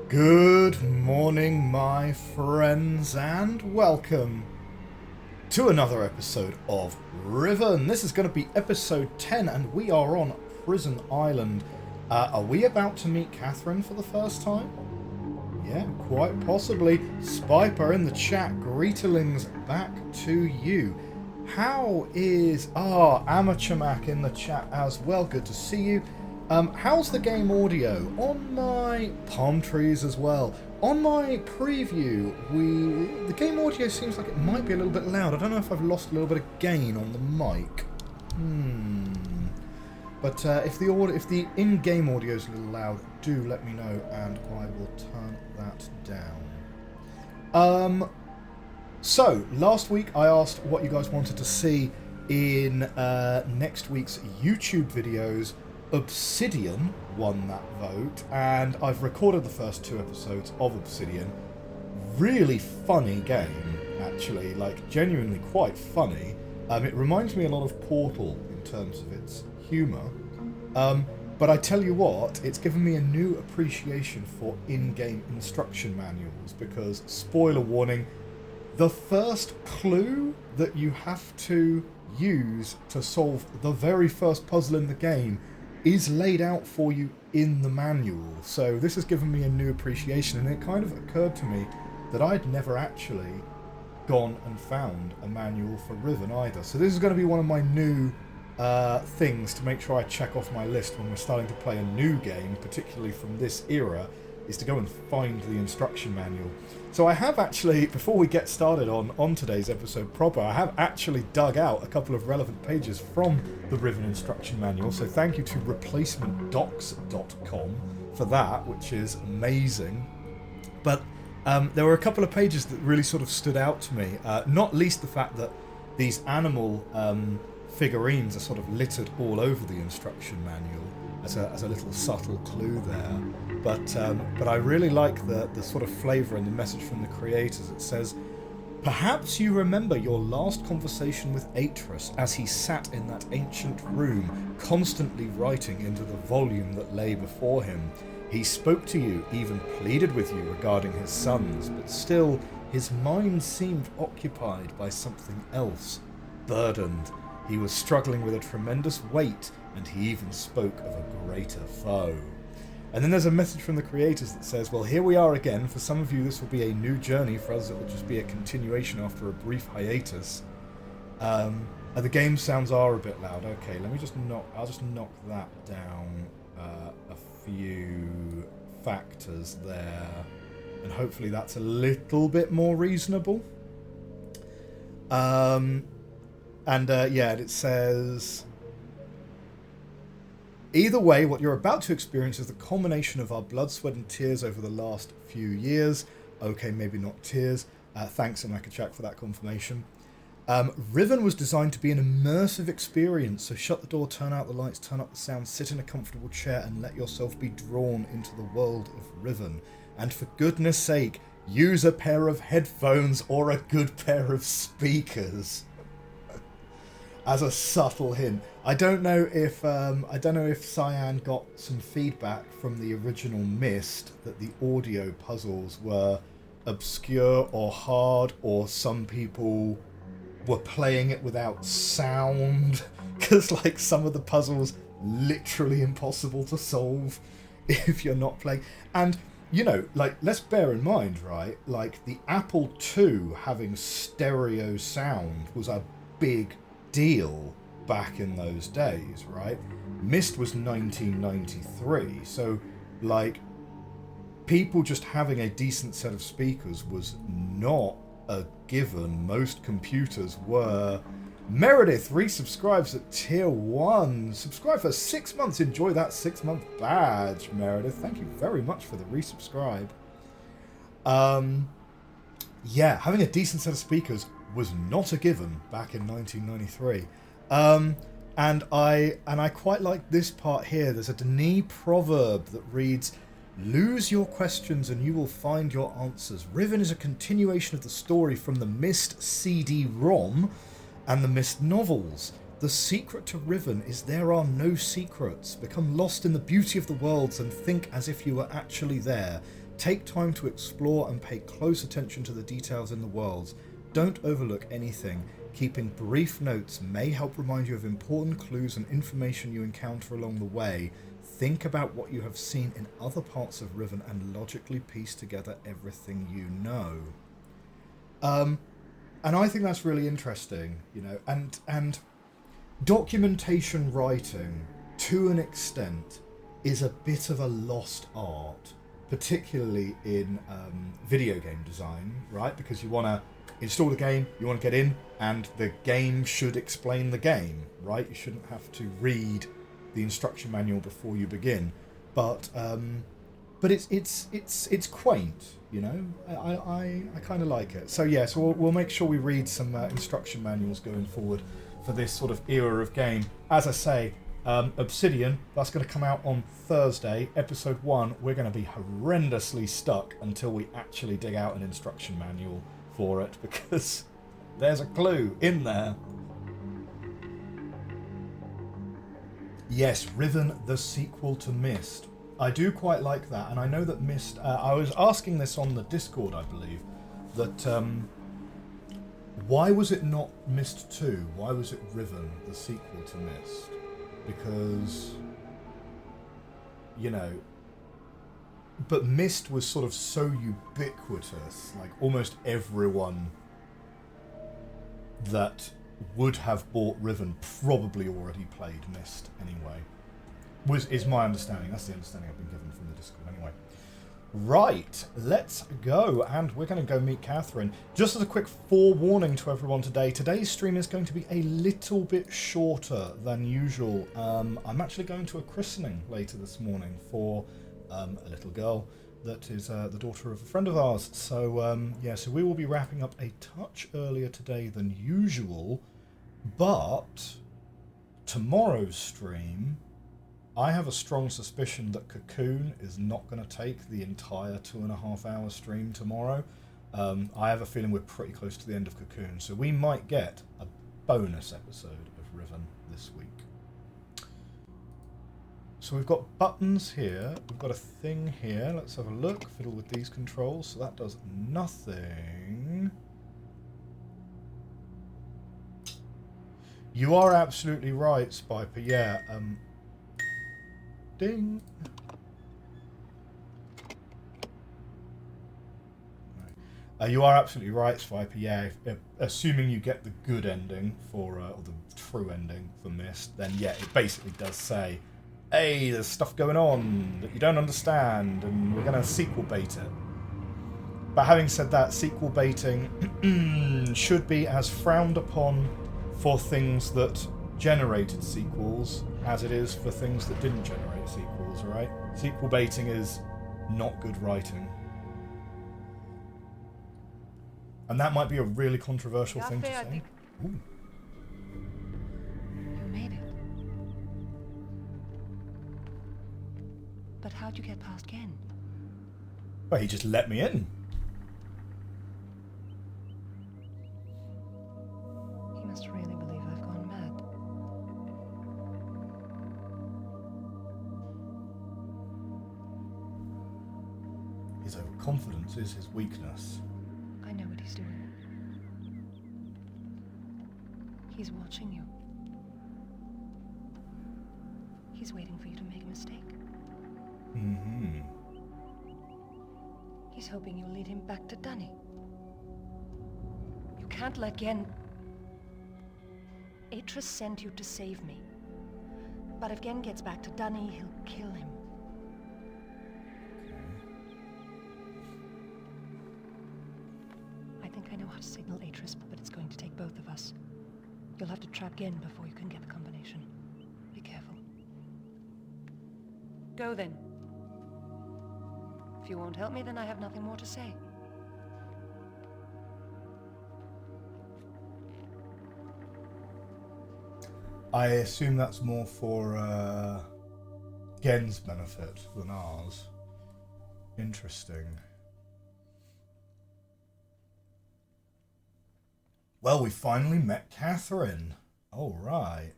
Good morning, my friends, and welcome to another episode of Riven. This is going to be episode 10, and we are on Prison Island. Are we about to meet Catherine for the first time? Yeah, quite possibly. Spiper in the chat, greetings back to you. How is... Amateur Mac in the chat as well, good to see you. How's the game audio? On my palm trees as well. On my preview, the game audio seems like it might be a little bit loud. I don't know if I've lost a little bit of gain on the mic. But if the in-game audio is a little loud, do let me know, and I will turn that down. So last week I asked what you guys wanted to see in next week's YouTube videos. Obsidian won that vote, and I've recorded the first 2 episodes of Obsidian. Really funny game, actually, like genuinely quite funny. It reminds me a lot of Portal in terms of its humour. But I tell you what, it's given me a new appreciation for in-game instruction manuals, because, spoiler warning, the first clue that you have to use to solve the very first puzzle in the game is laid out for you in the manual. So this has given me a new appreciation, and it kind of occurred to me that I'd never actually gone and found a manual for Riven either. So this is going to be one of my new things to make sure I check off my list when we're starting to play a new game, particularly from this era, is to go and find the instruction manual. So I have actually, before we get started on today's episode proper, I have actually dug out a couple of relevant pages from the Riven instruction manual, so thank you to replacementdocs.com for that, which is amazing. But there were a couple of pages that really sort of stood out to me, not least the fact that these animal figurines are sort of littered all over the instruction manual as a little subtle clue there. But I really like the sort of flavour and the message from the creators. It says, "Perhaps you remember your last conversation with Atrus as he sat in that ancient room, constantly writing into the volume that lay before him. He spoke to you, even pleaded with you regarding his sons, but still his mind seemed occupied by something else, burdened. He was struggling with a tremendous weight, and he even spoke of a greater foe." And then there's a message from the creators that says, "Well, here we are again. For some of you this will be a new journey. For us it will just be a continuation after a brief hiatus." The game sounds are a bit loud. Okay, I'll just knock that down a few factors there, and hopefully that's a little bit more reasonable. And it says, "Either way, what you're about to experience is the culmination of our blood, sweat, and tears over the last few years." Okay, maybe not tears. Thanks, Amakachak, for that confirmation. "Riven was designed to be an immersive experience, so shut the door, turn out the lights, turn up the sound, sit in a comfortable chair, and let yourself be drawn into the world of Riven. And for goodness sake, use a pair of headphones or a good pair of speakers." As a subtle hint. I don't know if Cyan got some feedback from the original Myst that the audio puzzles were obscure or hard, or some people were playing it without sound, because like some of the puzzles literally impossible to solve if you're not playing. And you know, like, let's bear in mind, right, like the Apple II having stereo sound was a big deal back in those days, right? Myst was 1993, so like people just having a decent set of speakers was not a given. Most computers were. Meredith resubscribes at tier 1. Subscribe for 6 months. Enjoy that 6-month badge, Meredith. Thank you very much for the resubscribe. Having a decent set of speakers was not a given back in 1993. And I quite like this part here. There's a Denis proverb that reads, "Lose your questions and you will find your answers. Riven is a continuation of the story from the Myst CD-ROM and the Myst novels. The secret to Riven is there are no secrets. Become lost in the beauty of the worlds and think as if you were actually there. Take time to explore and pay close attention to the details in the worlds. Don't overlook anything. Keeping brief notes may help remind you of important clues and information you encounter along the way. Think about what you have seen in other parts of Riven and logically piece together everything you know. And I think that's really interesting, you know, and documentation writing, to an extent, is a bit of a lost art, particularly in video game design, right? Because you want to install the game, you want to get in, and the game should explain the game, right? You shouldn't have to read the instruction manual before you begin. But it's quaint, you know. I kind of like it. So yeah, so we'll make sure we read some instruction manuals going forward for this sort of era of game. As I say, Obsidian, that's going to come out on Thursday, episode 1. We're going to be horrendously stuck until we actually dig out an instruction manual for it, because there's a clue in there. Yes, Riven, the sequel to Myst. I do quite like that, and I know that Myst... I was asking this on the Discord, I believe, that why was it not Myst 2? Why was it Riven, the sequel to Myst? Because, you know... But Myst was sort of so ubiquitous, like almost everyone that would have bought Riven probably already played Myst anyway. Is my understanding. That's the understanding I've been given from the Discord anyway. Right, let's go, and we're going to go meet Catherine. Just as a quick forewarning to everyone today, today's stream is going to be a little bit shorter than usual. I'm actually going to a christening later this morning for a little girl that is the daughter of a friend of ours. So yeah, so we will be wrapping up a touch earlier today than usual, but tomorrow's stream, I have a strong suspicion that Cocoon is not going to take the entire 2.5 hour stream tomorrow. I have a feeling we're pretty close to the end of Cocoon, so we might get a bonus episode of Riven this week. So we've got buttons here, we've got a thing here, let's have a look, fiddle with these controls, so that does nothing. You are absolutely right, Spiper, yeah, ding. You are absolutely right, Spiper, yeah, assuming you get the good ending for, or the true ending for Myst, then yeah, it basically does say, hey, there's stuff going on that you don't understand, and we're going to sequel bait it. But having said that, sequel baiting should be as frowned upon for things that generated sequels as it is for things that didn't generate sequels, right? Sequel baiting is not good writing. And that might be a really controversial thing to say. Ooh. But how'd you get past Gehn? Well, he just let me in. He must really believe I've gone mad. His overconfidence is his weakness. I know what he's doing. He's watching you. He's waiting for you to make a mistake. Mm-hmm. He's hoping you'll lead him back to Dunny. You can't let Gehn... Atrus sent you to save me. But if Gehn gets back to Dunny, he'll kill him. I think I know how to signal Atrus, but it's going to take both of us. You'll have to trap Gehn before you can get the combination. Be careful. Go then. If you won't help me, then I have nothing more to say. I assume that's more for Genn's benefit than ours. Interesting. Well, we finally met Catherine. All right.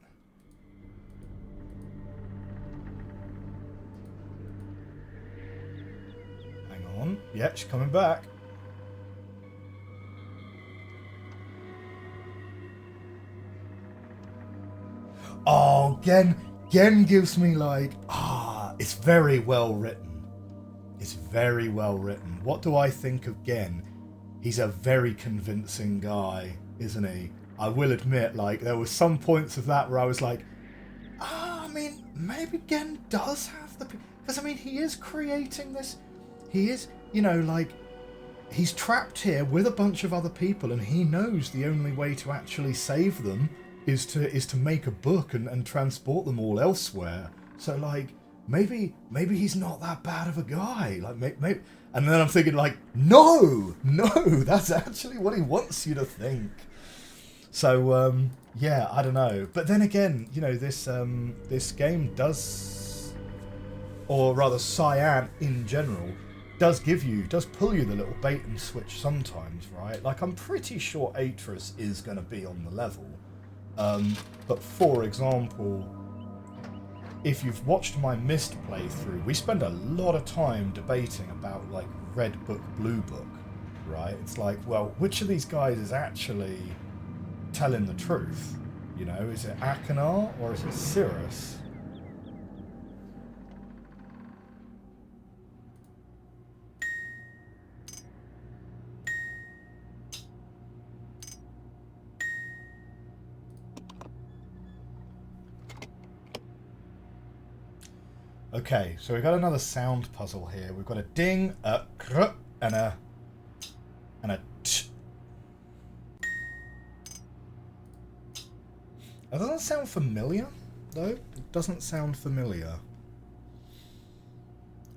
Hang on. Yeah, she's coming back. Oh, Gehn gives me like, it's very well written. It's very well written. What do I think of Gehn? He's a very convincing guy, isn't he? I will admit, like, there were some points of that where I was like, I mean, maybe Gehn does have the... Because, I mean, he is creating this... He is, you know, like, he's trapped here with a bunch of other people, and he knows the only way to actually save them is to make a book and transport them all elsewhere. So, like, maybe he's not that bad of a guy. Like, maybe... And then I'm thinking, like, no, that's actually what he wants you to think. So, yeah, I don't know. But then again, you know, this game does, or rather Cyan in general, does pull you the little bait and switch sometimes, right? Like, I'm pretty sure Atrus is going to be on the level. But for example, if you've watched my Myst playthrough, we spend a lot of time debating about, like, Red Book, Blue Book, right? It's like, well, which of these guys is actually telling the truth? You know, is it Akanar or is it Cirrus? Okay, so we've got another sound puzzle here. We've got a ding, a kr, and a t. That doesn't sound familiar, though. It doesn't sound familiar.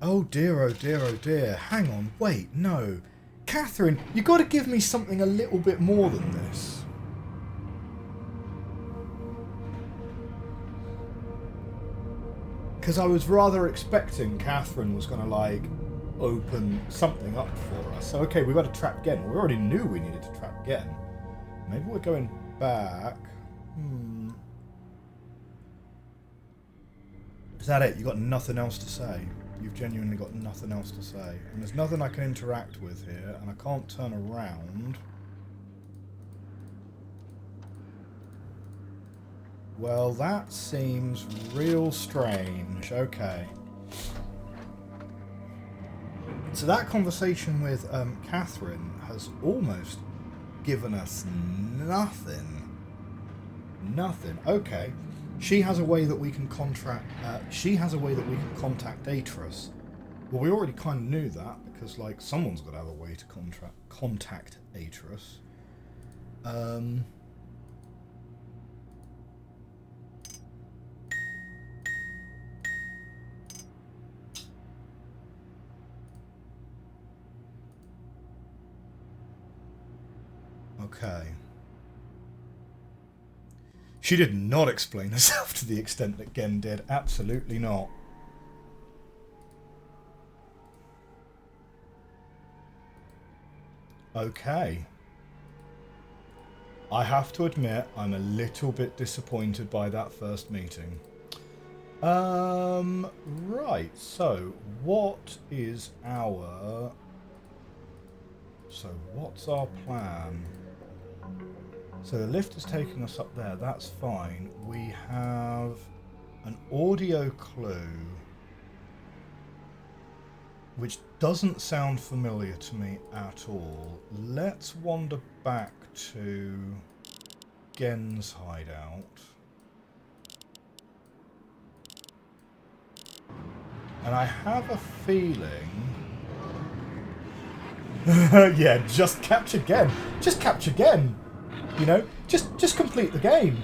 Oh dear, oh dear, oh dear. Hang on, wait, no. Catherine, you got to give me something a little bit more than this. Because I was rather expecting Catherine was going to, like, open something up for us. So, okay, we've got to trap Gehn. We already knew we needed to trap Gehn. Maybe we're going back. Is that it? You got nothing else to say? You've genuinely got nothing else to say. And there's nothing I can interact with here, and I can't turn around. Well, that seems real strange. Okay. So that conversation with Catherine has almost given us nothing. Nothing. Okay. She has a way that we can contact Atrus. Well, we already kind of knew that because, like, someone's got to have a way to contact Atrus. Okay. She did not explain herself to the extent that Gehn did. Absolutely not. Okay. I have to admit, I'm a little bit disappointed by that first meeting. Right, so what is our... So what's our plan? So the lift is taking us up there, that's fine. We have an audio clue, which doesn't sound familiar to me at all. Let's wander back to Gehn's hideout. And I have a feeling... yeah, just capture Gehn. Just capture Gehn. You know, just complete the game.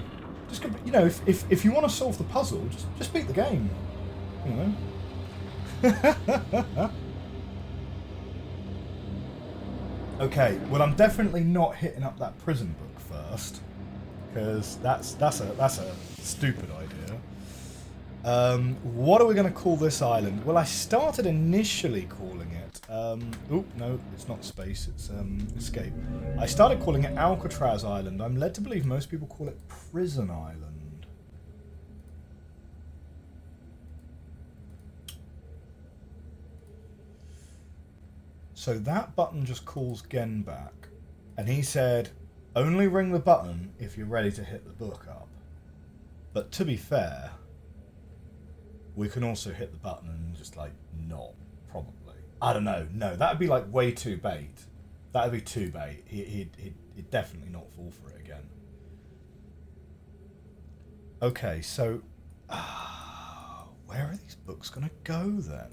You know, if you want to solve the puzzle, just beat the game. You know. Okay, well, I'm definitely not hitting up that prison book first, because that's a stupid idea. What are we going to call this island? Well, I started initially calling it... oh, no, it's not space, it's escape. I started calling it Alcatraz Island. I'm led to believe most people call it Prison Island. So that button just calls Gehn back. And he said, only ring the button if you're ready to hit the book up. But to be fair, we can also hit the button and just, like, not, probably. I don't know. No, that would be, like, way too bait. That would be too bait. He'd definitely not fall for it again. Okay, so... where are these books going to go, then?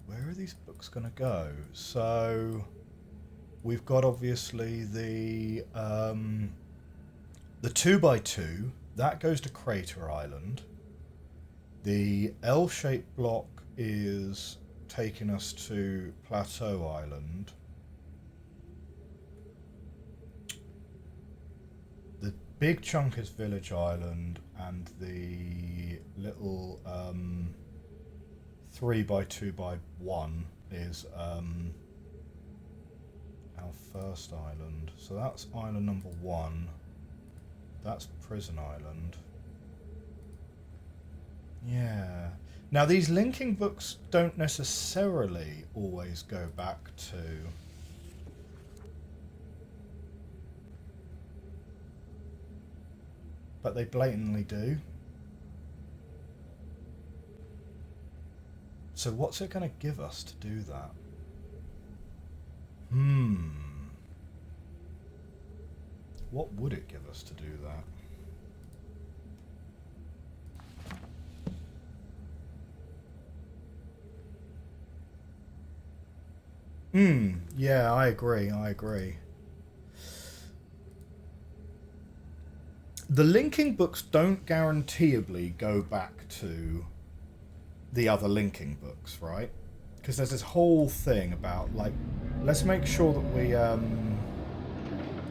Where are these books going to go? So... we've got, obviously, the 2x2. That goes to Crater Island. The L-shaped block is taking us to Plateau Island. The big chunk is Village Island, and the little 3x2x1 is our first island. So that's island number 1. That's Prison Island. Yeah. Now, these linking books don't necessarily always go back to... but they blatantly do. So what's it going to give us to do that? What would it give us to do that? Yeah, I agree. The linking books don't guaranteeably go back to the other linking books, right? Because there's this whole thing about, like, let's make sure that we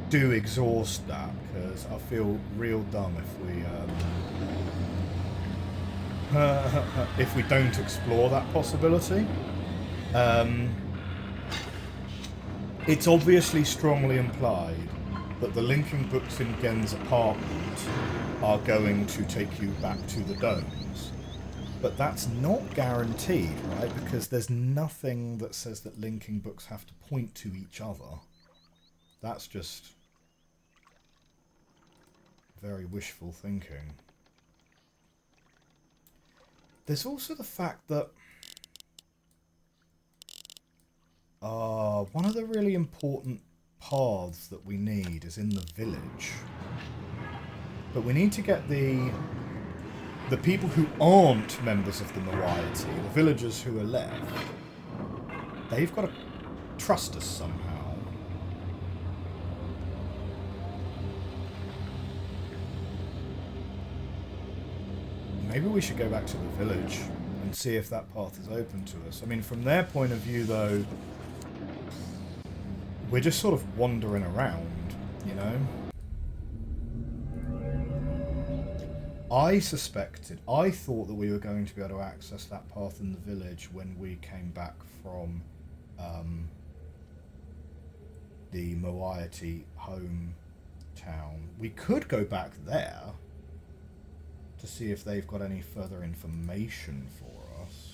do exhaust that, because I feel real dumb if we don't explore that possibility. It's obviously strongly implied that the linking books in Gehn's apartment are going to take you back to the domes. But that's not guaranteed, right? Because there's nothing that says that linking books have to point to each other. That's just very wishful thinking. There's also the fact that one of the really important paths that we need is in the village. But we need to get the people who aren't members of the moiety, the villagers who are left, they've got to trust us somehow. Maybe we should go back to the village and see if that path is open to us. I mean, from their point of view, though, we're just sort of wandering around, you know? I thought that we were going to be able to access that path in the village when we came back from the moiety hometown. We could go back there to see if they've got any further information for us.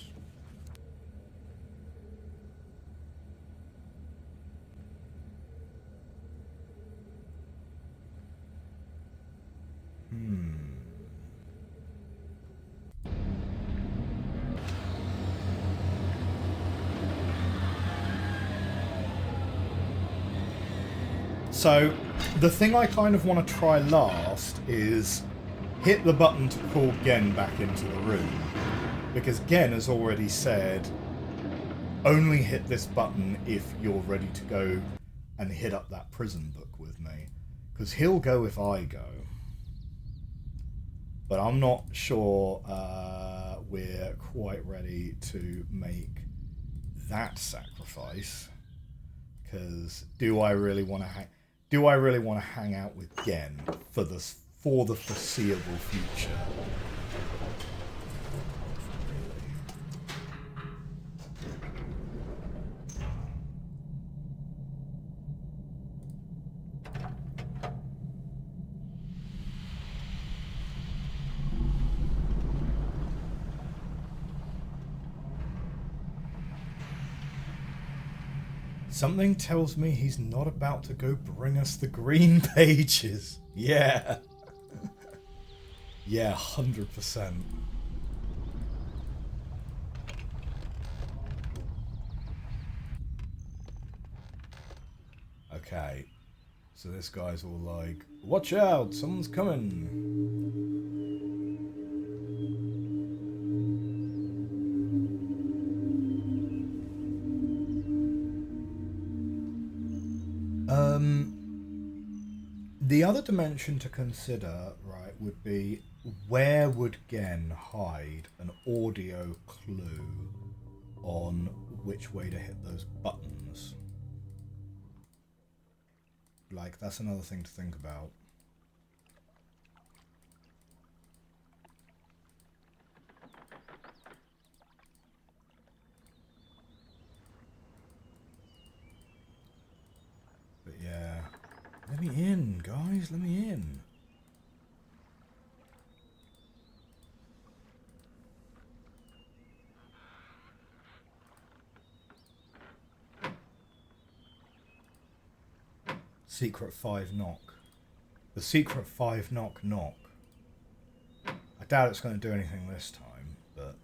So, the thing I kind of want to try last is hit the button to call Gehn back into the room. Because Gehn has already said, only hit this button if you're ready to go and hit up that prison book with me. Because he'll go if I go. But I'm not sure we're quite ready to make that sacrifice. Because do I really want to hang out with Gehn for the foreseeable future? Something tells me he's not about to go bring us the green pages. Yeah. Yeah, 100%. Okay. So this guy's all like, watch out, someone's coming. The other dimension to consider, right, would be where would Gehn hide an audio clue on which way to hit those buttons? Like, that's another thing to think about. But yeah, let me in, guys, let me in. Secret 5 knock. The secret 5 knock knock. I doubt it's going to do anything this time, but...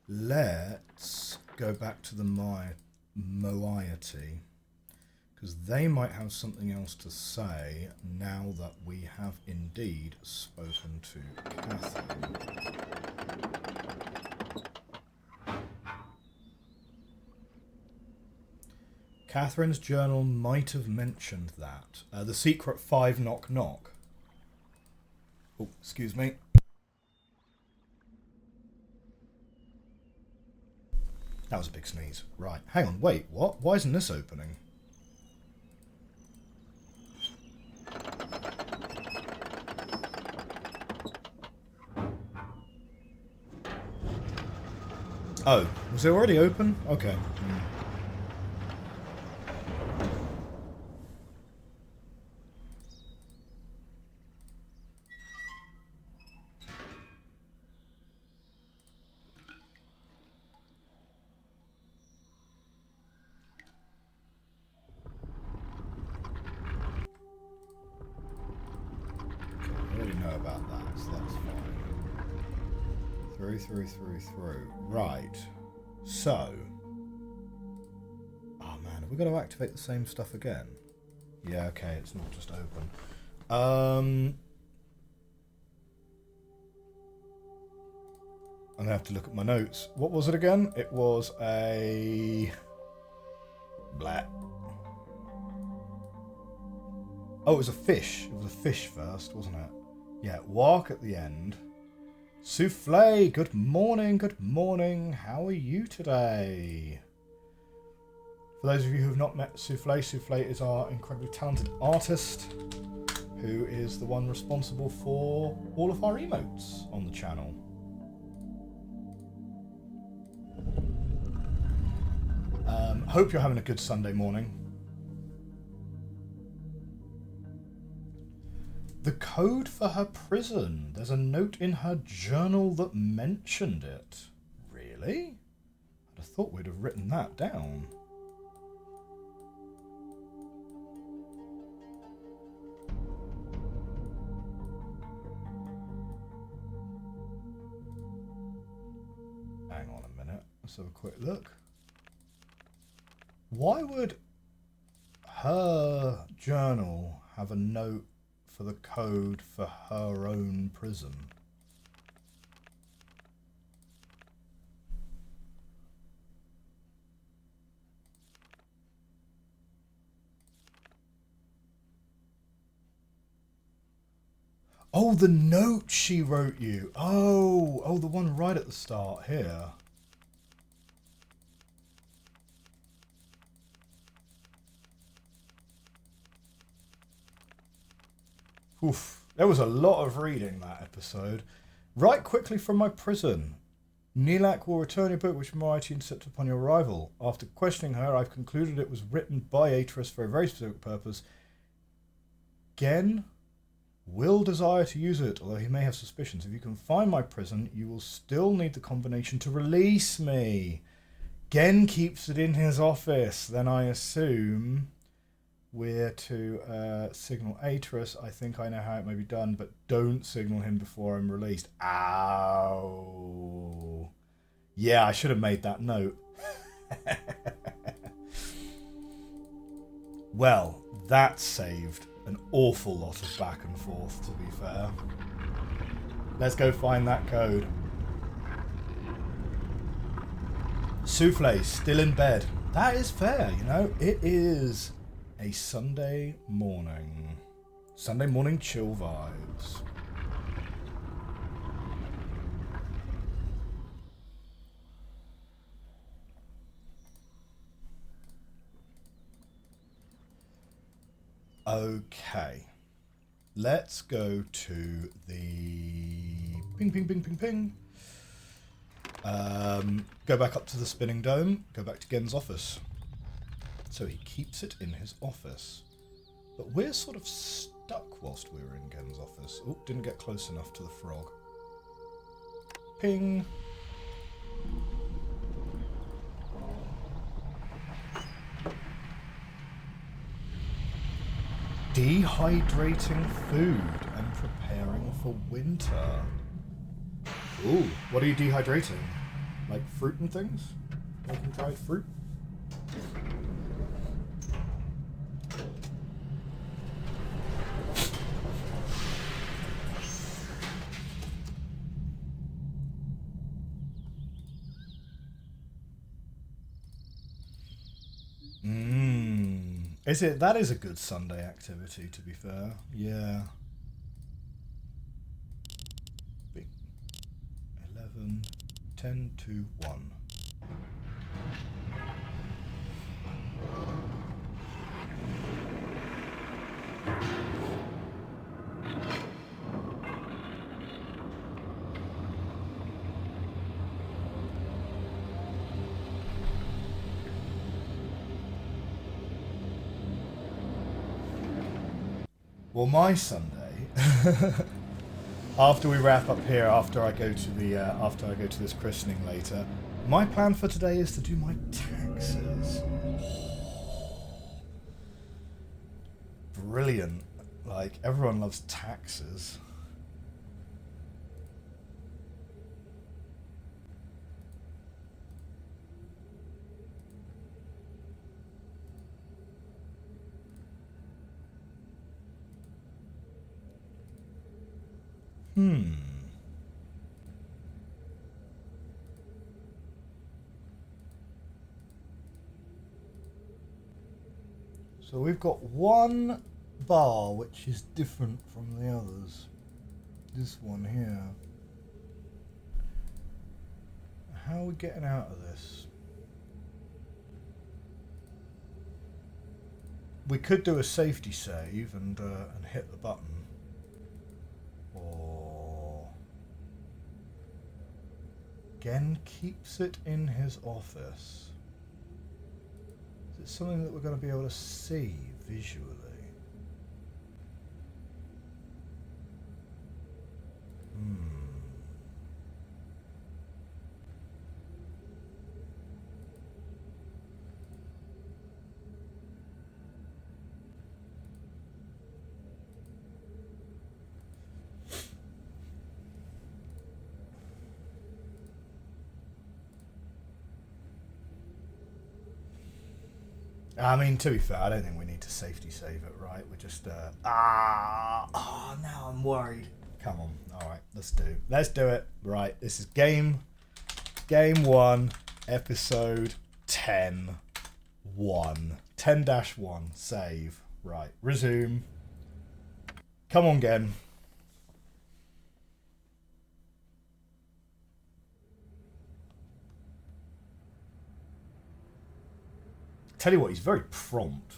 Let's go back to the moiety, because they might have something else to say now that we have indeed spoken to Catherine. Catherine's journal might have mentioned that. The secret 5 knock knock. Oh, excuse me. That was a big sneeze. Right, hang on, wait, what? Why isn't this opening? Oh, was it already open? Okay. Through. Right. So. Oh man, have we got to activate the same stuff again? Yeah, okay, it's not just open. I'm gonna have to look at my notes. What was it again? It was a... Blah. Oh, it was a fish. It was a fish first, wasn't it? Yeah, walk at the end. Souffle, good morning, good morning. How are you today? For those of you who have not met Souffle, Souffle is our incredibly talented artist who is the one responsible for all of our emotes on the channel. Hope you're having a good Sunday morning. The code for her prison. There's a note in her journal that mentioned it. Really? I'd have thought we'd have written that down. Hang on a minute. Let's have a quick look. Why would her journal have a note for the code for her own prison? Oh, the note she wrote you. Oh, the one right at the start here. Oof, there was a lot of reading that episode. Write quickly from my prison. Nilak will return your book, which Mighty intercepted upon your arrival. After questioning her, I've concluded it was written by Atrus for a very specific purpose. Gehn will desire to use it, although he may have suspicions. If you can find my prison, you will still need the combination to release me. Gehn keeps it in his office. Then I assume we're to signal Atrus. I think I know how it may be done, but don't signal him before I'm released. Ow. Yeah, I should have made that note. Well, that saved an awful lot of back and forth, to be fair. Let's go find that code. Souffle, still in bed. That is fair, you know. It is a Sunday morning. Sunday morning chill vibes. Okay. Let's go to the ping, ping, ping, ping, ping. Go back up to the spinning dome. Go back to Gehn's office. So he keeps it in his office. But we're sort of stuck whilst we were in Gehn's office. Oh, didn't get close enough to the frog. Ping. Dehydrating food and preparing for winter. Ooh, what are you dehydrating? Like fruit and things? Making dried fruit? Is it? That is a good Sunday activity, to be fair. Yeah. 11, 10 to 1. Well, my Sunday, after we wrap up here, after I go to this christening later, my plan for today is to do my taxes. Brilliant! Like everyone loves taxes. So we've got one bar which is different from the others. This one here. How are we getting out of this? We could do a safety save and hit the button. Or Gehn keeps it in his office. Is it something that we're going to be able to see visually? I mean, to be fair, I don't think we need to safety save it, right? We're just, now I'm worried. Come on, alright, let's do it. Right, this is game 1, episode 10-1. 10-1, save. Right, resume. Come on, Gehn. Tell you what, he's very prompt.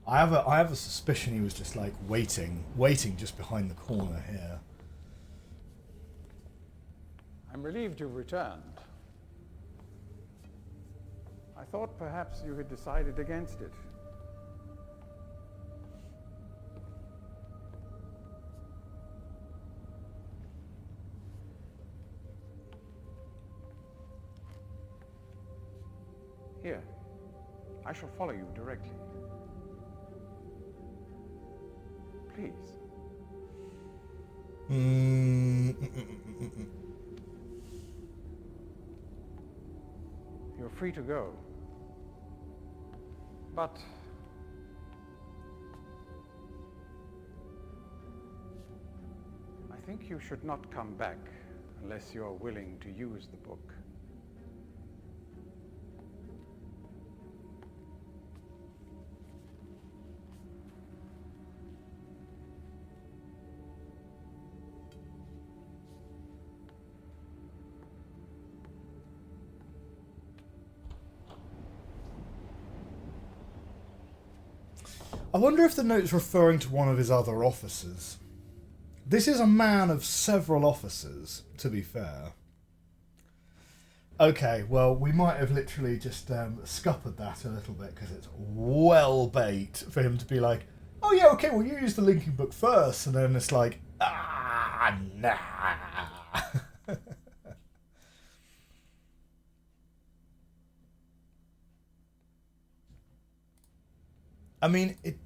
I have a suspicion he was just like waiting just behind the corner here. I'm relieved you've returned. I thought perhaps you had decided against it. Here, I shall follow you directly. Please. You're free to go. But I think you should not come back unless you're willing to use the book. I wonder if the note's referring to one of his other officers. This is a man of several officers, to be fair. Okay, well, we might have literally just scuppered that a little bit, because it's well bait for him to be like, oh yeah, okay, well, you use the linking book first, and then it's like, nah. I mean, it...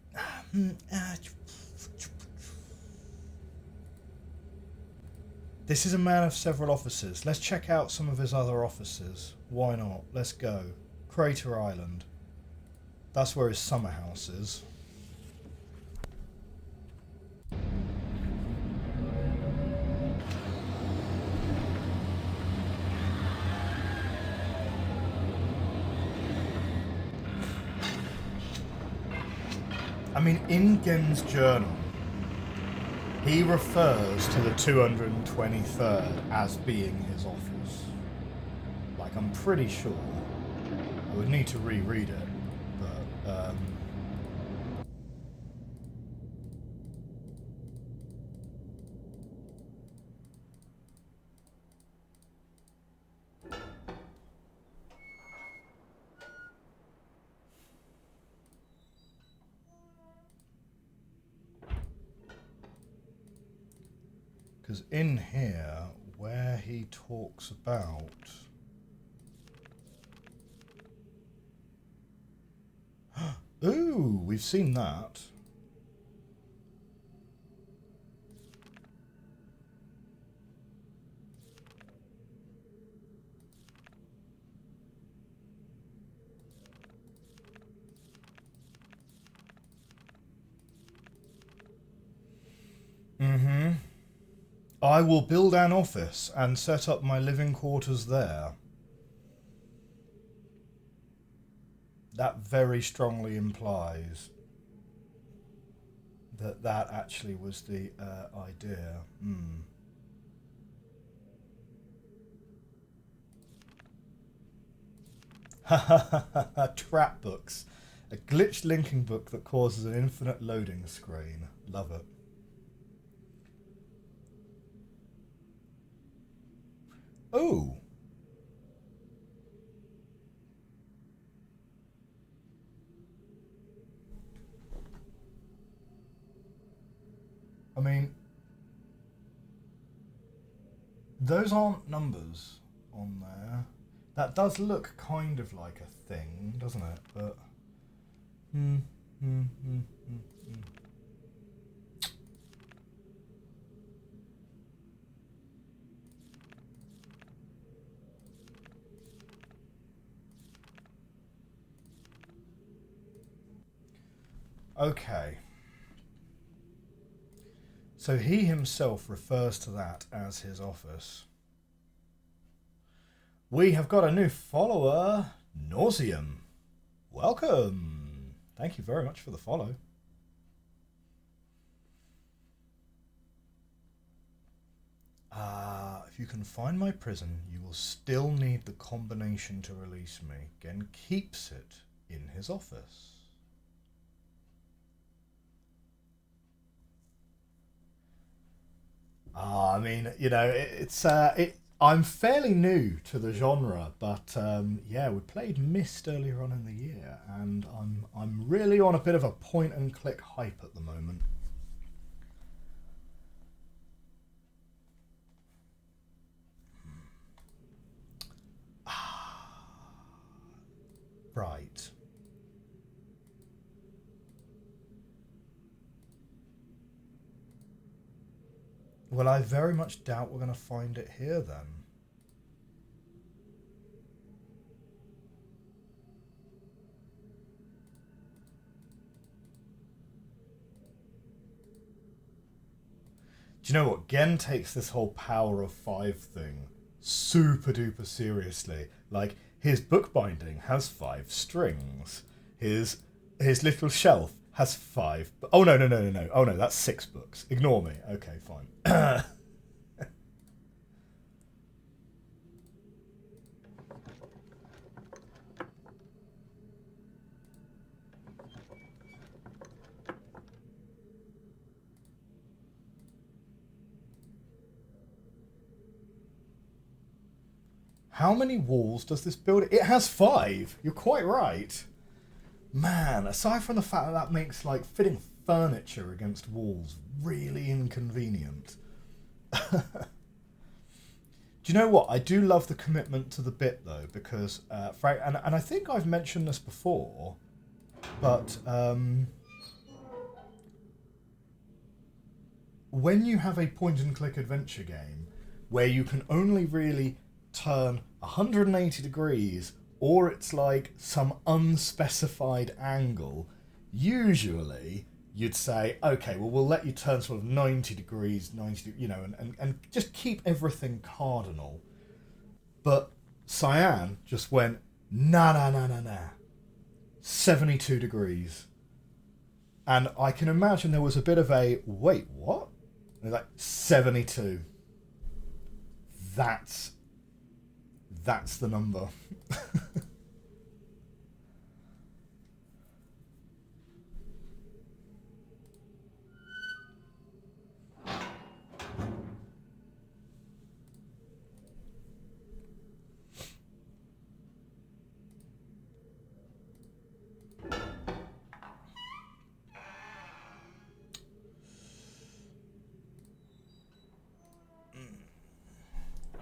This is a man of several officers. Let's check out some of his other officers. Why not? Let's go. Crater Island. That's where his summer house is. I mean, in Gehn's journal, he refers to the 223rd as being his office. Like, I'm pretty sure. I would need to reread it, but, because in here, where he talks about... Ooh, we've seen that. Mm-hmm. I will build an office and set up my living quarters there. That very strongly implies that that actually was the idea. Trap books. A glitched linking book that causes an infinite loading screen. Love it. Oh. I mean, those aren't numbers on there. That does look kind of like a thing, doesn't it? But okay. So he himself refers to that as his office. We have got a new follower, Nauseum. Welcome. Thank you very much for the follow. If you can find my prison, you will still need the combination to release me. Gehn keeps it in his office. I mean, you know, it's I'm fairly new to the genre, but yeah, we played Myst earlier on in the year, and I'm really on a bit of a point and click hype at the moment. Right. Well, I very much doubt we're going to find it here then. Do you know what? Gehn takes this whole power of 5 thing super duper seriously. Like, his bookbinding has 5 strings. His little shelf has 5. Oh, no. Oh, no, that's 6 books. Ignore me. Okay, fine. How many walls does this building... It has 5. You're quite right. Man, aside from the fact that makes, like, fitting furniture against walls really inconvenient. Do you know what? I do love the commitment to the bit, though, because, Frank, and I think I've mentioned this before, but when you have a point-and-click adventure game where you can only really turn 180 degrees, or it's like some unspecified angle, usually you'd say, okay, well, we'll let you turn sort of 90 degrees, you know, and just keep everything cardinal. But Cyan just went, nah, 72 degrees. And I can imagine there was a bit of a, wait, what? And like, 72. That's the number.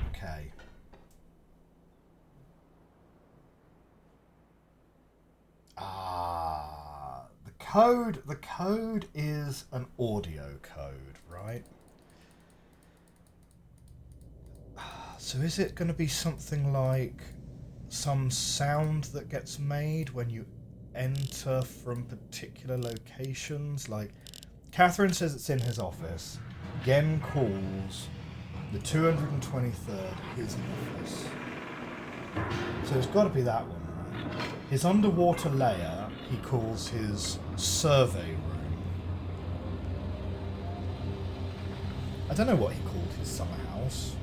Okay. The code is an audio code, right? So is it going to be something like some sound that gets made when you enter from particular locations? Like, Catherine says it's in his office. Gehn calls the 223rd his office. So it's got to be that one, right? His underwater layer he calls his survey room. I don't know what he called his summer house.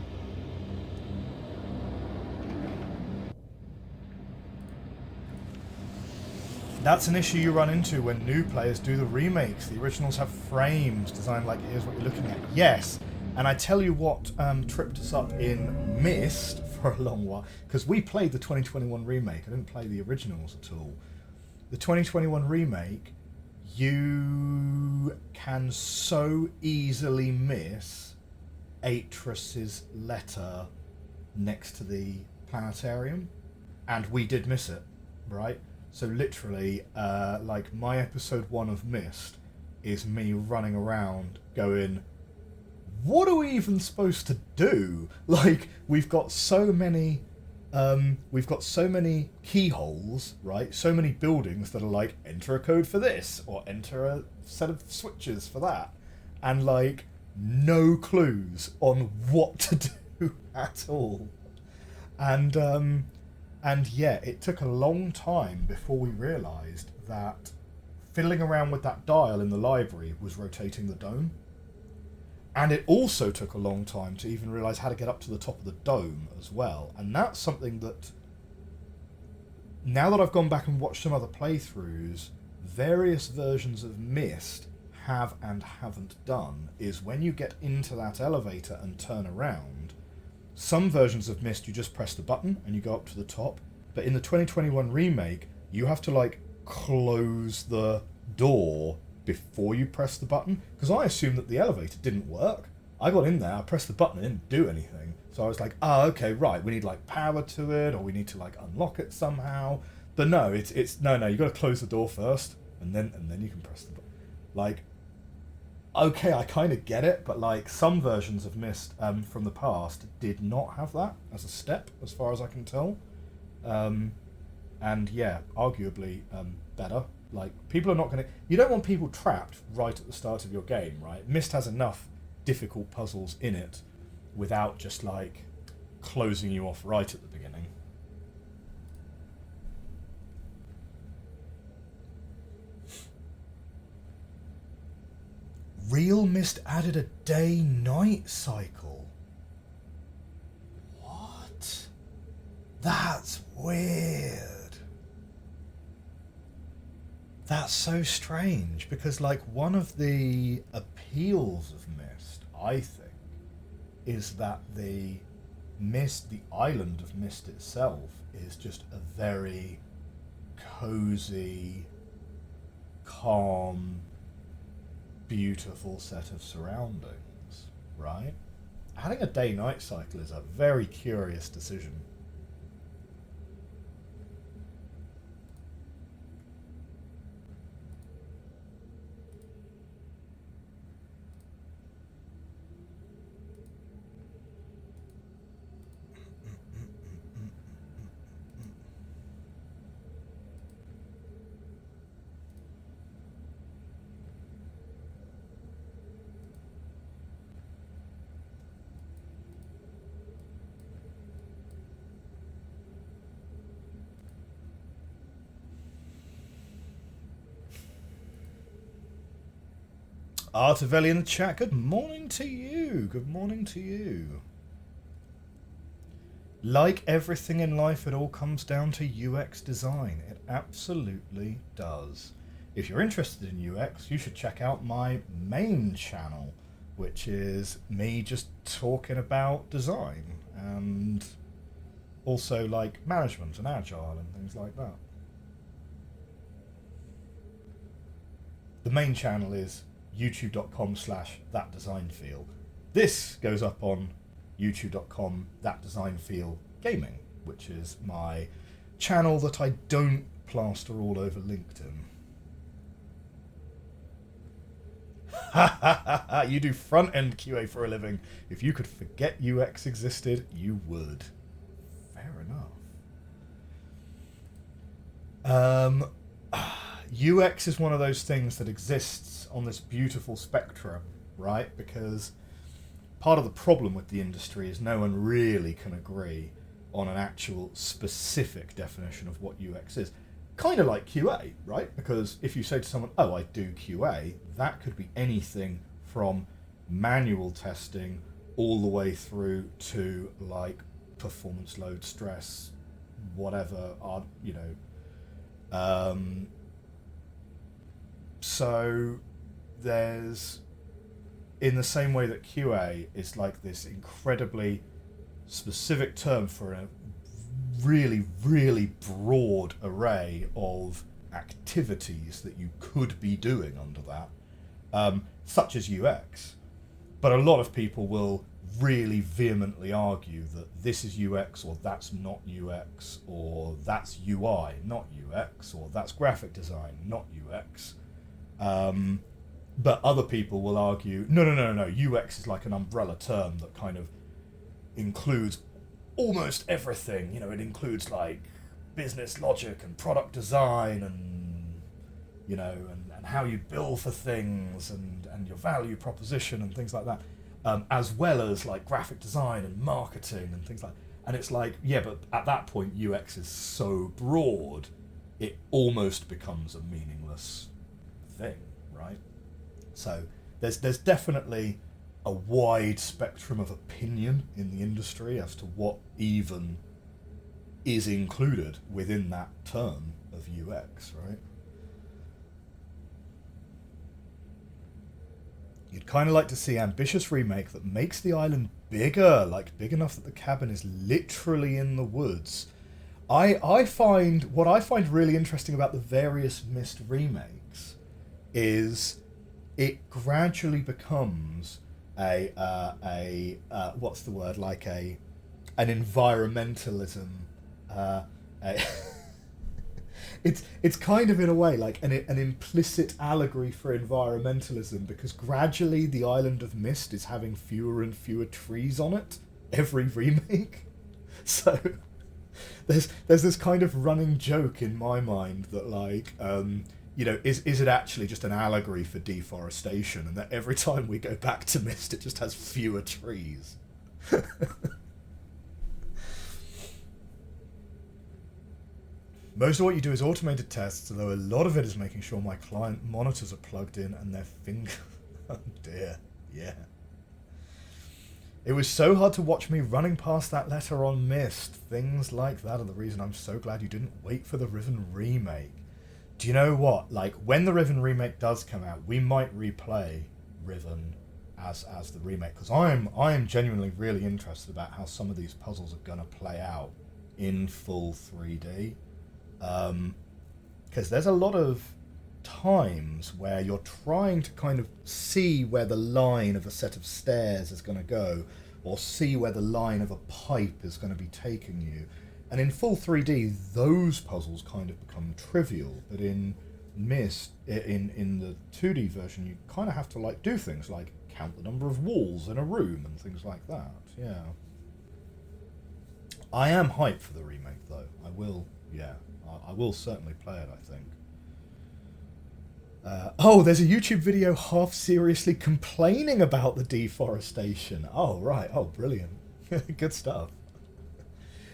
That's an issue you run into when new players do the remakes. The originals have frames designed like, here's what you're looking at. Yes, and I tell you what tripped us up in Myst for a long while, because we played the 2021 remake. I didn't play the originals at all. The 2021 remake, you can so easily miss Atrus's letter next to the planetarium, and we did miss it, right? So literally, like, my episode 1 of Myst is me running around going, what are we even supposed to do? Like, we've got so many keyholes, right? So many buildings that are like, enter a code for this, or enter a set of switches for that. And, like, no clues on what to do at all. And yeah, it took a long time before we realised that fiddling around with that dial in the library was rotating the dome. And it also took a long time to even realise how to get up to the top of the dome as well. And that's something that, now that I've gone back and watched some other playthroughs, various versions of Myst have and haven't done, is when you get into that elevator and turn around, some versions of Myst, you just press the button and you go up to the top. But in the 2021 remake, you have to, like, close the door before you press the button. Because I assumed that the elevator didn't work. I got in there, I pressed the button, it didn't do anything. So I was like, oh, okay, right, we need, like, power to it, or we need to, like, unlock it somehow. But no, it's no, you got to close the door first, and then you can press the button. Like, okay, I kind of get it, but, like, some versions of Myst from the past did not have that as a step, as far as I can tell. And yeah, arguably better. Like, people are not going to... You don't want people trapped right at the start of your game, right? Myst has enough difficult puzzles in it without just, like, closing you off right at the beginning. Real Myst added a day-night cycle. What? That's weird. That's so strange, because, like, one of the appeals of Myst, I think, is that the island of Myst itself is just a very cozy, calm, beautiful set of surroundings, right? Adding a day-night cycle is a very curious decision. Artavelli in the chat, good morning to you. Good morning to you. Like everything in life, it all comes down to UX design. It absolutely does. If you're interested in UX, you should check out my main channel, which is me just talking about design and also, like, management and agile and things like that. The main channel is youtube.com/thatdesignfeel. This goes up on youtube.com/thatdesignfeelgaming, which is my channel that I don't plaster all over LinkedIn. You do front-end QA for a living. If you could forget UX existed, you would. Fair enough. UX is one of those things that exists on this beautiful spectrum, right? Because part of the problem with the industry is no one really can agree on an actual specific definition of what UX is. Kind of like QA, right? Because if you say to someone, oh, I do QA, that could be anything from manual testing all the way through to, like, performance load stress, whatever, you know. So there's, in the same way that QA is like this incredibly specific term for a really, really broad array of activities that you could be doing under that, such as UX. But a lot of people will really vehemently argue that this is UX, or that's not UX, or that's UI, not UX, or that's graphic design, not UX. But other people will argue, no, UX is like an umbrella term that kind of includes almost everything. You know, it includes, like, business logic and product design and, you know, and how you bill for things and your value proposition and things like that, as well as, like, graphic design and marketing and things like that. And it's like, yeah, but at that point UX is so broad, it almost becomes a meaningless thing, right? So there's definitely a wide spectrum of opinion in the industry as to what even is included within that term of UX, right? You'd kind of like to see ambitious remake that makes the island bigger, like big enough that the cabin is literally in the woods. I find what I find really interesting about the various Myst remakes is it gradually becomes a what's the word, like an environmentalism. A it's kind of in a way like an implicit allegory for environmentalism, because gradually the island of Myst is having fewer and fewer trees on it every remake. So there's this kind of running joke in my mind that like is it actually just an allegory for deforestation, and that every time we go back to Myst it just has fewer trees. Most of what you do is automated tests, although a lot of it is making sure my client monitors are plugged in and their finger... Oh dear, yeah. It was so hard to watch me running past that letter on Myst. Things like that are the reason I'm so glad you didn't wait for the Riven remake. Do you know what? Like, when the Riven remake does come out, we might replay Riven as the remake, because I am genuinely really interested about how some of these puzzles are going to play out in full 3D. Because there's a lot of times where you're trying to kind of see where the line of a set of stairs is going to go, or see where the line of a pipe is going to be taking you. And in full 3D, those puzzles kind of become trivial. But in Myst, in the 2D version, you kind of have to like do things like count the number of walls in a room and things like that. Yeah. I am hyped for the remake, though. I will certainly play it, I think. Oh, there's a YouTube video half seriously complaining about the deforestation. Oh, right. Oh, brilliant. Good stuff.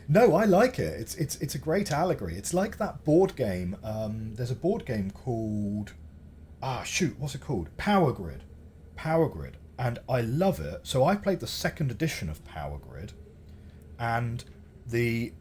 No, I like it. It's a great allegory. It's like that board game. There's a board game called... what's it called? Power Grid. Power Grid. And I love it. So I played the second edition of Power Grid. And the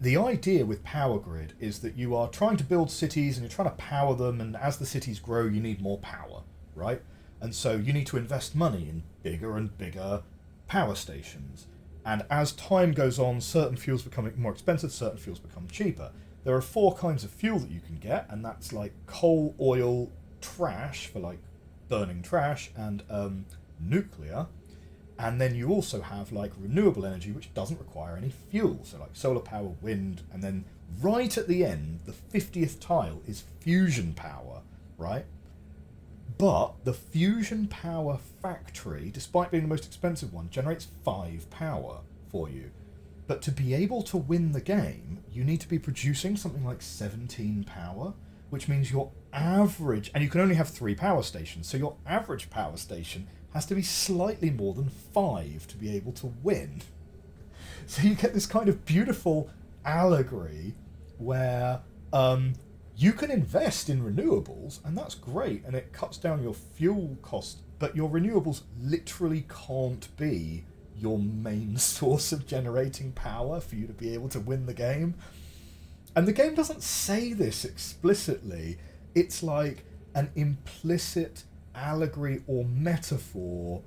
idea with Power Grid is that you are trying to build cities and you're trying to power them, and as the cities grow you need more power, right? And so you need to invest money in bigger and bigger power stations. And as time goes on, certain fuels become more expensive, certain fuels become cheaper. There are 4 kinds of fuel that you can get, and that's like coal, oil, trash for like burning trash, and nuclear. And then you also have like renewable energy, which doesn't require any fuel. So like solar power, wind, and then right at the end, the 50th tile is fusion power, right? But the fusion power factory, despite being the most expensive one, generates 5 power for you. But to be able to win the game, you need to be producing something like 17 power, which means your average, and you can only have 3 power stations, so your average power station has to be slightly more than 5 to be able to win. So you get this kind of beautiful allegory where you can invest in renewables, and that's great, and it cuts down your fuel cost, but your renewables literally can't be your main source of generating power for you to be able to win the game. And the game doesn't say this explicitly. It's like an implicit allegory or metaphor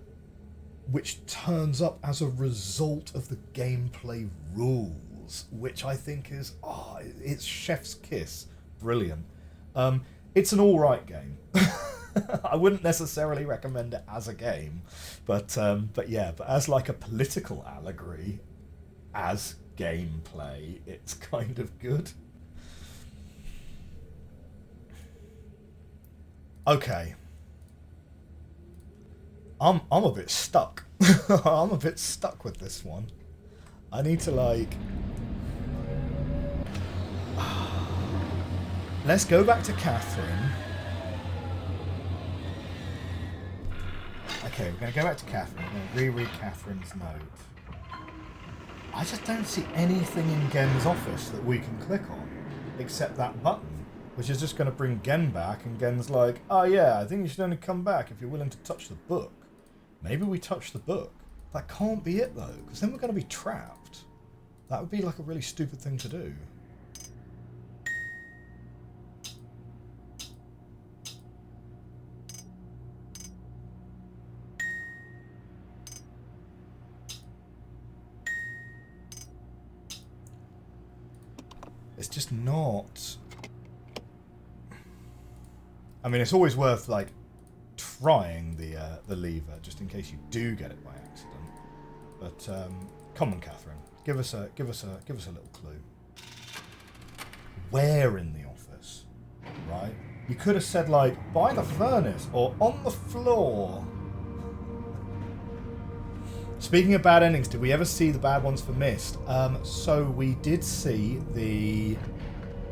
which turns up as a result of the gameplay rules, which I think is it's chef's kiss. Brilliant. It's an alright game. I wouldn't necessarily recommend it as a game, but as like a political allegory, as gameplay, it's kind of good. Okay. I'm a bit stuck. I'm a bit stuck with this one. I need to like... Let's go back to Catherine. Okay, we're going to go back to Catherine. We're going to reread Catherine's note. I just don't see anything in Ghen's office that we can click on, except that button, which is just going to bring Ghen back, and Gen's like, oh yeah, I think you should only come back if you're willing to touch the book. Maybe we touch the book. That can't be it though, because then we're going to be trapped. That would be like a really stupid thing to do. It's just not... I mean, it's always worth, like, trying the lever, just in case you do get it by accident. But, come on, Catherine. Give us a little clue. Where in the office? Right? You could have said, like, by the furnace, or on the floor. Speaking of bad endings, did we ever see the bad ones for Myst? So we did see the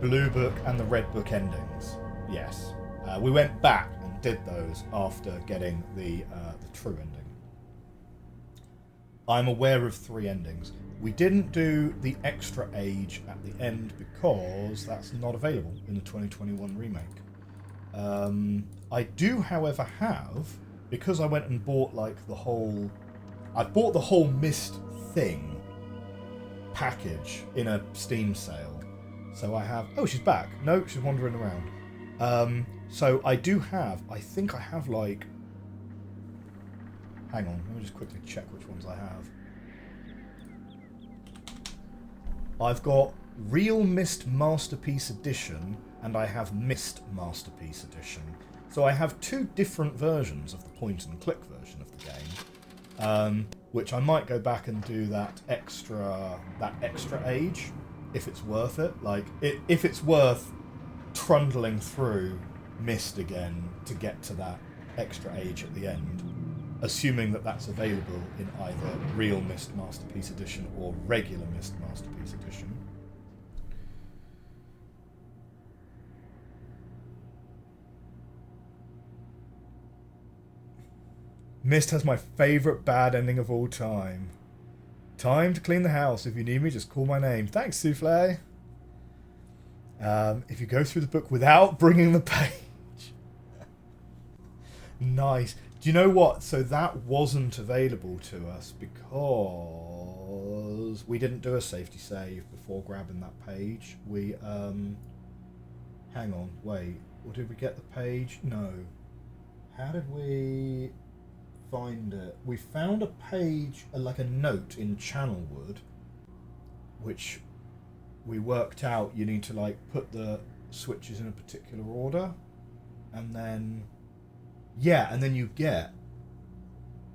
blue book and the red book endings. Yes. We went back and did those after getting the true ending. I'm aware of 3 endings. We didn't do the extra age at the end because that's not available in the 2021 remake. I do, however, have, because I went and bought like the whole... I bought the whole Myst thing package in a Steam sale. So I have... Oh, she's back. No, she's wandering around. So I do have... I think I have like... Hang on, let me just quickly check which ones I have. I've got Real Myst Masterpiece Edition and I have Myst Masterpiece Edition. So I have 2 different versions of the point-and-click version of the game. Which I might go back and do that extra age, if it's worth it. Like, if it's worth trundling through Myst again to get to that extra age at the end, assuming that that's available in either Real Myst Masterpiece Edition or regular Myst Masterpiece Edition. Myst has my favourite bad ending of all time. Time to clean the house. If you need me, just call my name. Thanks, Souffle. If you go through the book without bringing the page. Nice. Do you know what? So that wasn't available to us because we didn't do a safety save before grabbing that page. We, hang on, wait. Or did we get the page? No. How did we... find it? We found a page, like a note in Channelwood, which we worked out you need to like put the switches in a particular order, and then and then you get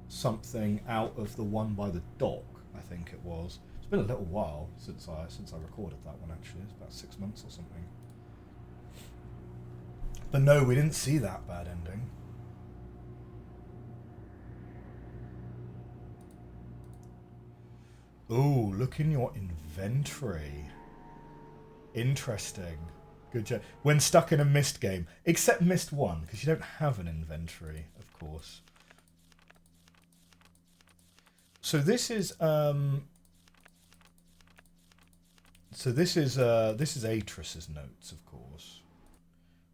something out of the one by the dock, I think it was. It's been a little while since I recorded that one, actually. It's about 6 months or something. But no, we didn't see that bad ending. Ooh, look in your inventory. Interesting. Good job. When stuck in a Myst game, except Myst 1, because you don't have an inventory, of course. So this is this is Atrus's notes, of course.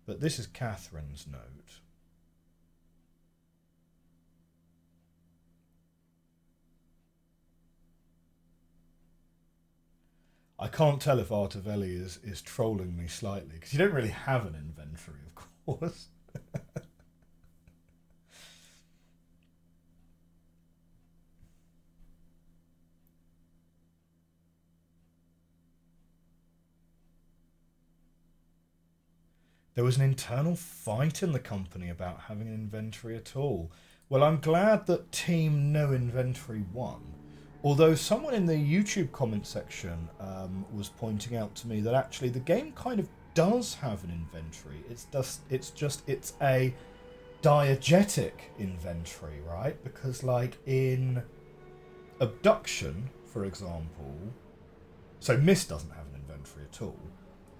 But this is Catherine's note. I can't tell if Artavelli is trolling me slightly, because you don't really have an inventory, of course. There was an internal fight in the company about having an inventory at all. Well, I'm glad that Team No Inventory won. Although someone in the YouTube comment section was pointing out to me that actually the game kind of does have an inventory. It's a diegetic inventory, right? Because like in Abduction, for example, so Myst doesn't have an inventory at all.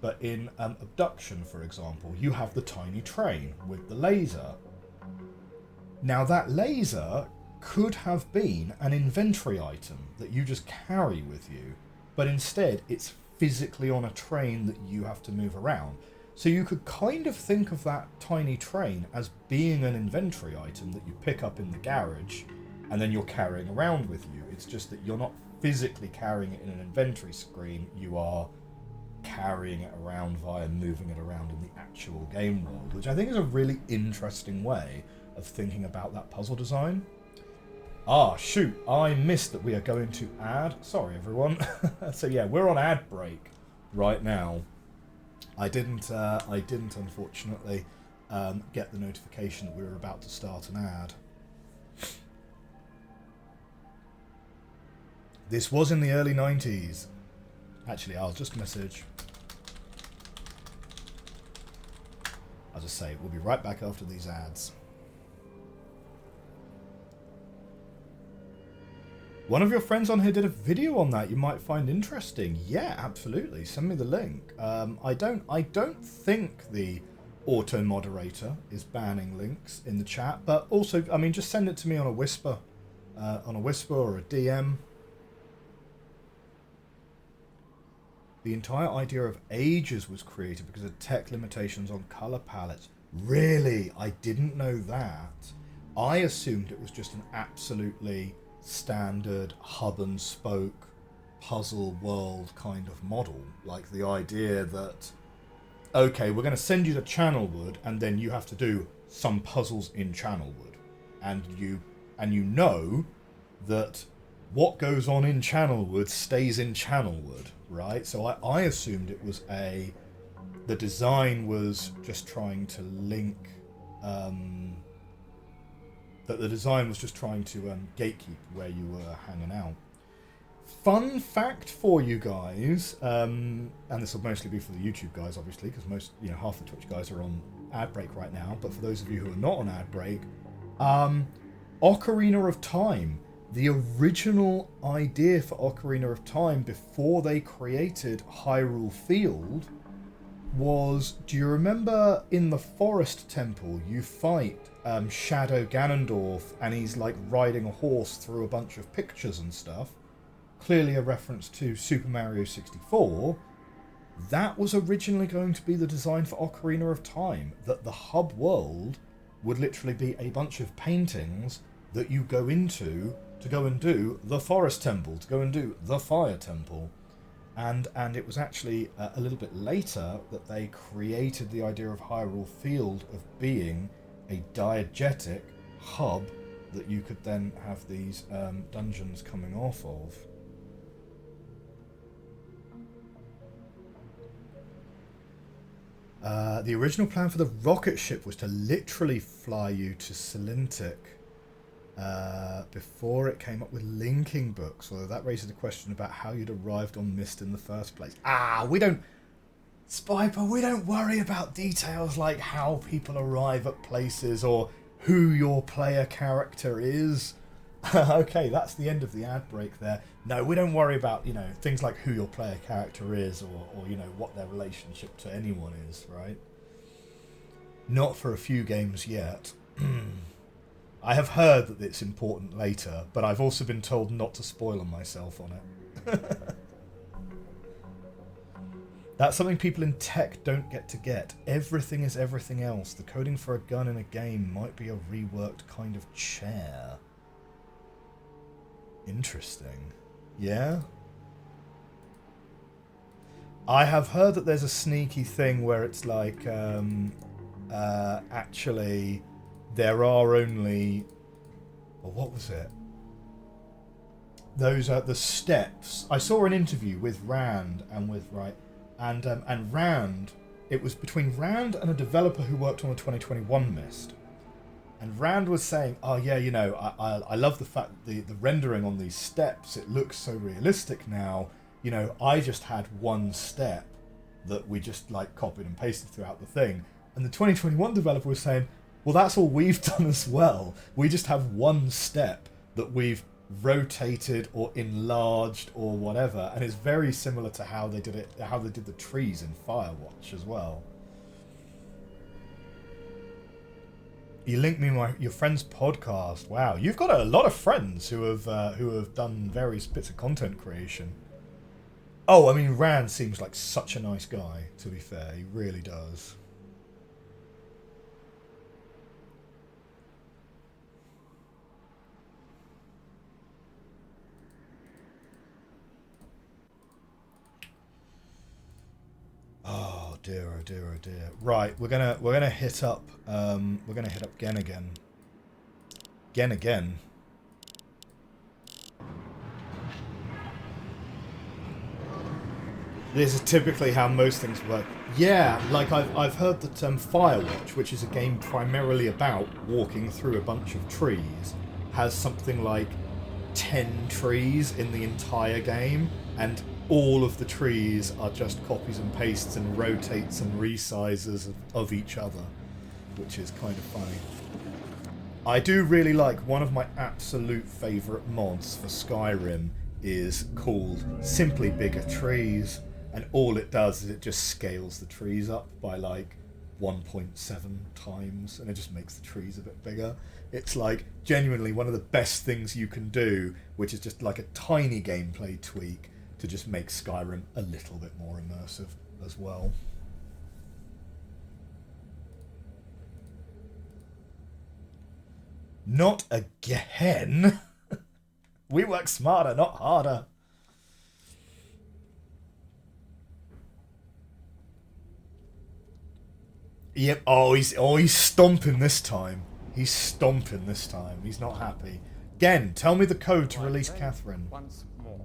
But in Abduction, for example, you have the tiny train with the laser. Now that laser could have been an inventory item that you just carry with you, but instead it's physically on a train that you have to move around. So you could kind of think of that tiny train as being an inventory item that you pick up in the garage and then you're carrying around with you. It's just that you're not physically carrying it in an inventory screen, you are carrying it around via moving it around in the actual game world, which I think is a really interesting way of thinking about that puzzle design. Ah, shoot, I missed that we are going to ad. Sorry, everyone. So yeah, we're on ad break right now. I didn't unfortunately get the notification that we were about to start an ad. This was in the early 90s. Actually, I'll just message. I'll just say, we'll be right back after these ads. One of your friends on here did a video on that you might find interesting. Yeah, absolutely. Send me the link. I don't think the auto moderator is banning links in the chat, but also, I mean, just send it to me on a whisper, or a DM. The entire idea of ages was created because of tech limitations on color palettes. Really? I didn't know that. I assumed it was just an absolutely standard hub and spoke puzzle world kind of model. Like the idea that, okay, we're going to send you to Channelwood and then you have to do some puzzles in Channelwood. And you know that what goes on in Channelwood stays in Channelwood, right? So I assumed it was the design was just trying to link, that the design was just trying to gatekeep where you were hanging out. Fun fact for you guys, and this will mostly be for the YouTube guys, obviously, because most, half the Twitch guys are on ad break right now. But for those of you who are not on ad break, Ocarina of Time. The original idea for Ocarina of Time before they created Hyrule Field was, do you remember in the Forest Temple you fight Shadow Ganondorf and he's like riding a horse through a bunch of pictures and stuff? Clearly a reference to Super Mario 64. That was originally going to be the design for Ocarina of Time, that the hub world would literally be a bunch of paintings that you go into to go and do the Forest Temple, to go and do the Fire Temple. And it was actually a little bit later that they created the idea of Hyrule Field of being a diegetic hub that you could then have these dungeons coming off of. The original plan for the rocket ship was to literally fly you to Salintic before it came up with linking books, although that raises the question about how you'd arrived on Myst in the first place. We don't worry about details like how people arrive at places or who your player character is. Okay, that's the end of the ad break there. No, we don't worry about, things like who your player character is or what their relationship to anyone is, right? Not for a few games yet. I have heard that it's important later, but I've also been told not to spoil myself on it. That's something people in tech don't get. Everything is everything else. The coding for a gun in a game might be a reworked kind of chair. Interesting. Yeah? I have heard that there's a sneaky thing where it's like, actually, there are only... Well, what was it? Those are the steps. I saw an interview with Rand and with, and Rand, it was between Rand and a developer who worked on the 2021 Myst. And Rand was saying, oh yeah, I love the fact that the rendering on these steps, it looks so realistic now. I just had one step that we just copied and pasted throughout the thing. And the 2021 developer was saying, well, that's all we've done as well. We just have one step that we've rotated or enlarged or whatever. And it's very similar to how they did the trees in Firewatch as well. You linked me your friend's podcast. Wow, you've got a lot of friends who have done various bits of content creation. Oh, I mean, Rand seems like such a nice guy, to be fair. He really does. Oh dear, oh dear, oh dear. Right, we're gonna hit up Gehn again. Gehn again. This is typically how most things work. Yeah, like I've heard that Firewatch, which is a game primarily about walking through a bunch of trees, has something like 10 trees in the entire game, and all of the trees are just copies and pastes and rotates and resizes of each other, which is kind of funny. I do really like, one of my absolute favourite mods for Skyrim is called Simply Bigger Trees, and all it does is it just scales the trees up by like 1.7 times, and it just makes the trees a bit bigger. It's like genuinely one of the best things you can do, which is just like a tiny gameplay tweak to just make Skyrim a little bit more immersive as well. Not again! We work smarter, not harder. Yep. Oh, he's stomping this time. He's stomping this time. He's not happy. Gehn, tell me the code to release Catherine. Once more.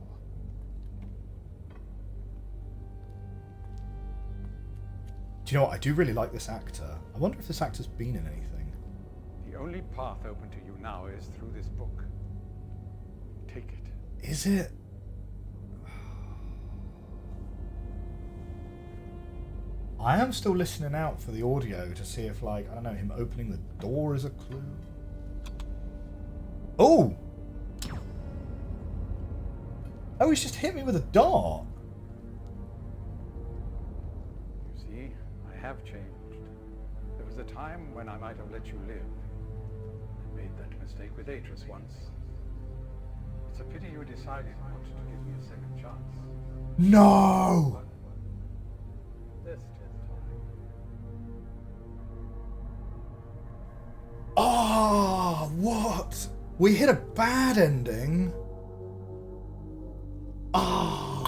Do you know what? I do really like this actor. I wonder if this actor's been in anything. The only path open to you now is through this book. Take it. Is it? I am still listening out for the audio to see if, like, I don't know, him opening the door is a clue. Oh! Oh, he's just hit me with a dart. You see, I have changed. There was a time when I might have let you live. I made that mistake with Atrus once. It's a pity you decided not to give me a second chance. No! This is time. Oh, what? We hit a bad ending. Ah.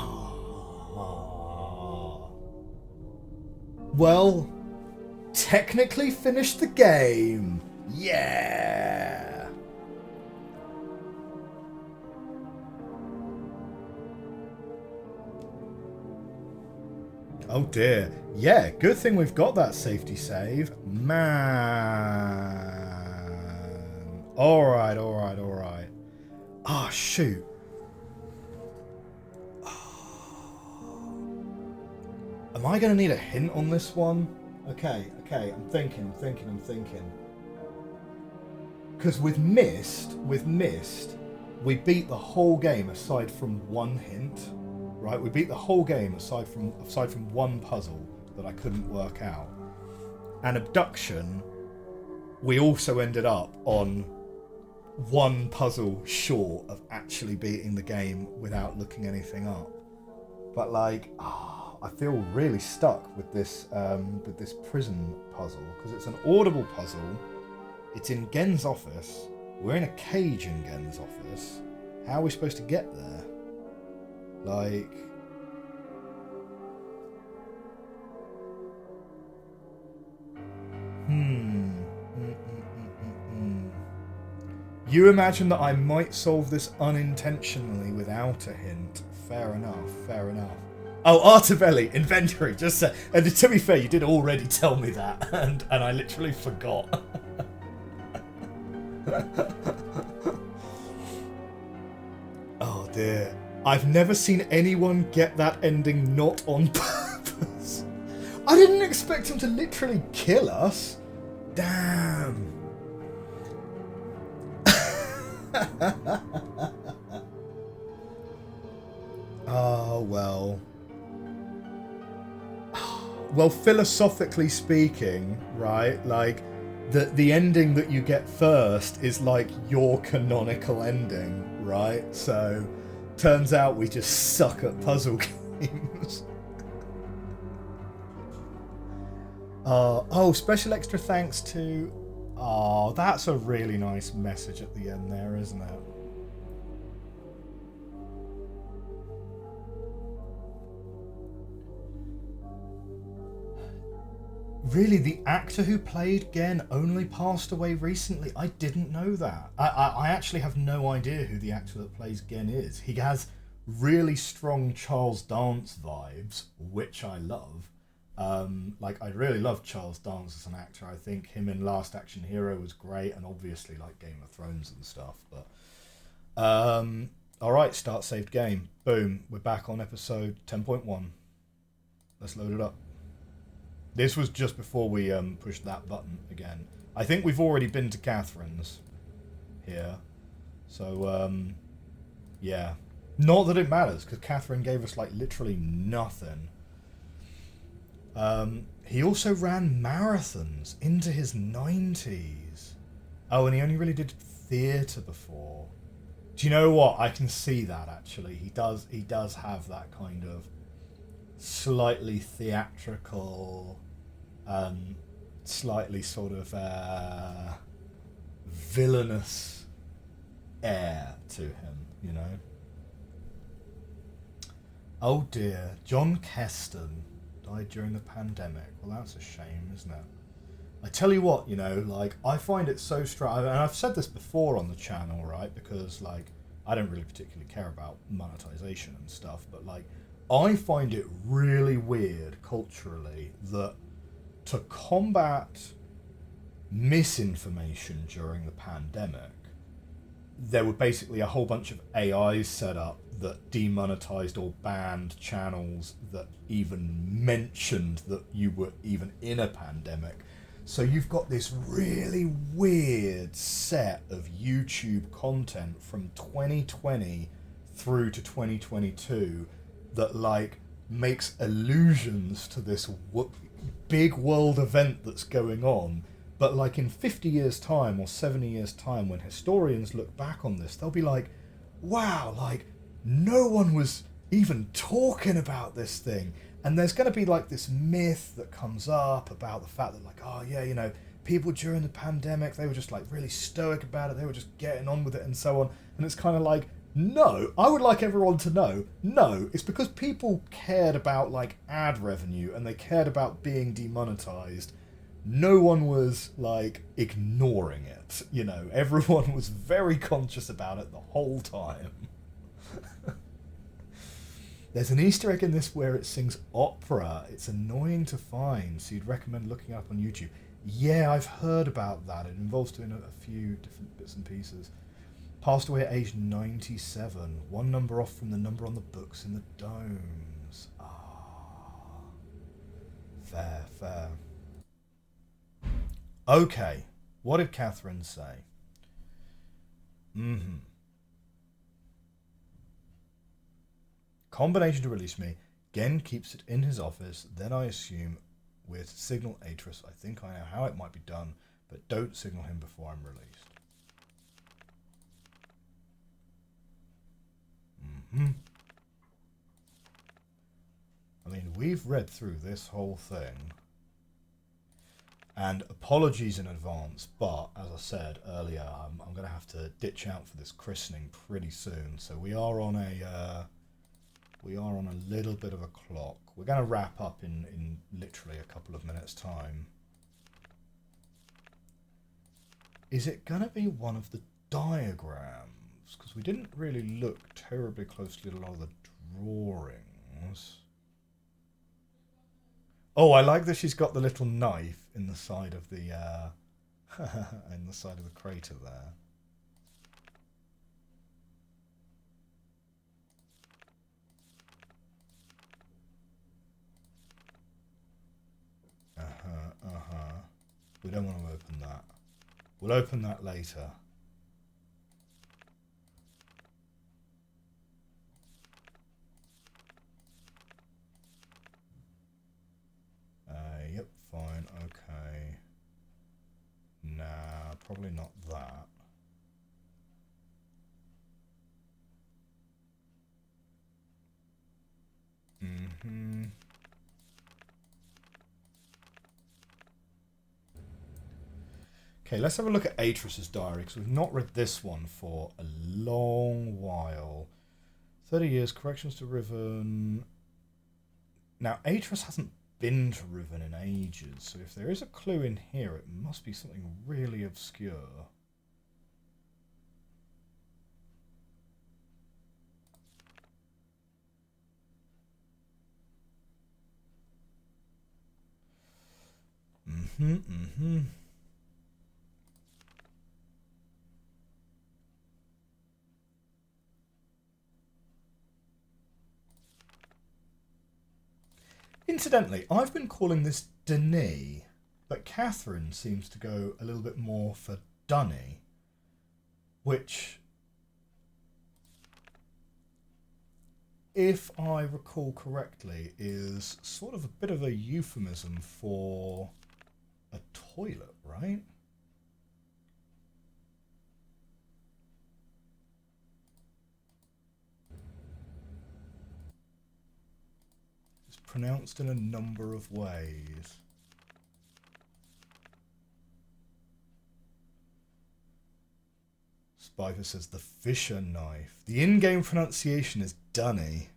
Well, technically finished the game. Yeah. Oh dear. Yeah, good thing we've got that safety save. Man. Alright, alright, alright. Ah, shoot. Am I going to need a hint on this one? Okay, I'm thinking. Because with Myst, we beat the whole game aside from one hint. Right, we beat the whole game aside from one puzzle that I couldn't work out. And Abduction, we also ended up on one puzzle short of actually beating the game without looking anything up. But like, I feel really stuck with this prison puzzle because it's an audible puzzle. It's in Gehn's office. We're in a cage in Gehn's office. How are we supposed to get there? Like, You imagine that I might solve this unintentionally without a hint. Fair enough, fair enough. Oh, Artabelli, inventory, just said. And to be fair, you did already tell me that, and I literally forgot. Oh dear. I've never seen anyone get that ending not on purpose. I didn't expect him to literally kill us. Damn. Oh, well. Well, philosophically speaking, right, like, the ending that you get first is like your canonical ending, right? So, turns out we just suck at puzzle games. Oh, special extra thanks to... Oh, that's a really nice message at the end there, isn't it? Really, the actor who played Gehn only passed away recently? I didn't know that. I actually have no idea who the actor that plays Gehn is. He has really strong Charles Dance vibes, which I love. Like, I really love Charles Dance as an actor. I think him in Last Action Hero was great, and obviously like Game of Thrones and stuff. But all right, start saved game. Boom, we're back on episode 10.1. Let's load it up. This was just before we pushed that button again. I think we've already been to Catherine's here. So, yeah. Not that it matters, because Catherine gave us, like, literally nothing. He also ran marathons into his 90s. Oh, and he only really did theatre before. Do you know what? I can see that, actually. He does have that kind of slightly theatrical, slightly sort of villainous air to him, you know? Oh dear, John Keston died during the pandemic. Well, that's a shame, isn't it? I tell you what, you know, like, I find it so strange, and I've said this before on the channel, right, because, like, I don't really particularly care about monetization and stuff, but, like, I find it really weird culturally that to combat misinformation during the pandemic, there were basically a whole bunch of AIs set up that demonetized or banned channels that even mentioned that you were even in a pandemic. So you've got this really weird set of YouTube content from 2020 through to 2022 that, like, makes allusions to this big world event that's going on. But, like, in 50 years' time or 70 years' time, when historians look back on this, they'll be like, wow, like, no one was even talking about this thing. And there's going to be, like, this myth that comes up about the fact that, like, oh, yeah, you know, people during the pandemic, they were just, like, really stoic about it. They were just getting on with it and so on. And it's kind of like, no, I would like everyone to know, no, it's because people cared about, like, ad revenue and they cared about being demonetized. No one was, like, ignoring it, you know. Everyone was very conscious about it the whole time. There's an Easter egg in this where it sings opera. It's annoying to find, so you'd recommend looking up on YouTube. Yeah, I've heard about that. It involves doing a few different bits and pieces. Passed away at age 97. One number off from the number on the books in the domes. Ah. Fair, fair. Okay, what did Catherine say? Combination to release me. Gehn keeps it in his office. Then I assume we're to signal Atrus. I think I know how it might be done, but don't signal him before I'm released. I mean, we've read through this whole thing. And apologies in advance, but as I said earlier, I'm going to have to ditch out for this christening pretty soon. So we are on a little bit of a clock. We're going to wrap up in literally a couple of minutes' time. Is it going to be one of the diagrams? Because we didn't really look terribly closely at a lot of the drawings. Oh, I like that she's got the little knife in the side of the in the side of the crater there. We don't want to open that. We'll open that later. Yep, fine, okay. Nah, probably not that. Okay, let's have a look at Atrus's diary, because we've not read this one for a long while. 30 years, corrections to Riven. Now, Atrus hasn't been to Riven in ages, so if there is a clue in here, it must be something really obscure. Incidentally, I've been calling this Denis, but Catherine seems to go a little bit more for Dunny, which, if I recall correctly, is sort of a bit of a euphemism for a toilet, right? It's pronounced in a number of ways. Spiker says the Fisher knife. The in-game pronunciation is Dunny.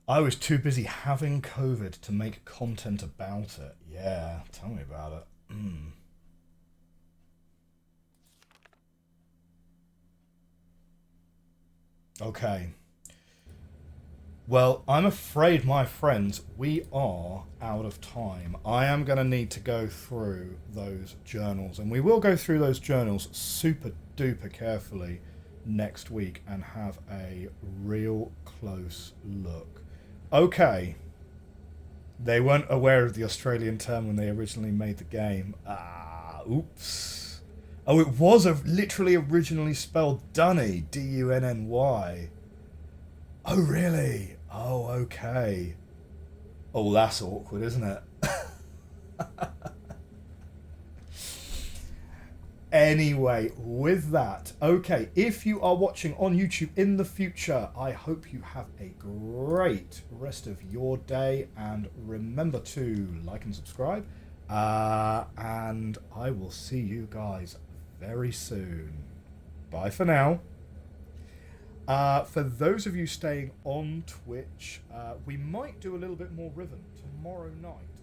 I was too busy having COVID to make content about it. Yeah, tell me about it. Okay. Well, I'm afraid, my friends, we are out of time. I am going to need to go through those journals, and we will go through those journals super duper carefully next week and have a real close look. Okay. They weren't aware of the Australian term when they originally made the game. Oops. Oh, it was literally originally spelled Dunny, D-U-N-N-Y. Oh, really? Oh, okay. Oh, that's awkward, isn't it? Anyway, with that, okay, if you are watching on YouTube in the future, I hope you have a great rest of your day, and remember to like and subscribe, and I will see you guys very soon. Bye for now. For those of you staying on Twitch, we might do a little bit more Riven tomorrow night.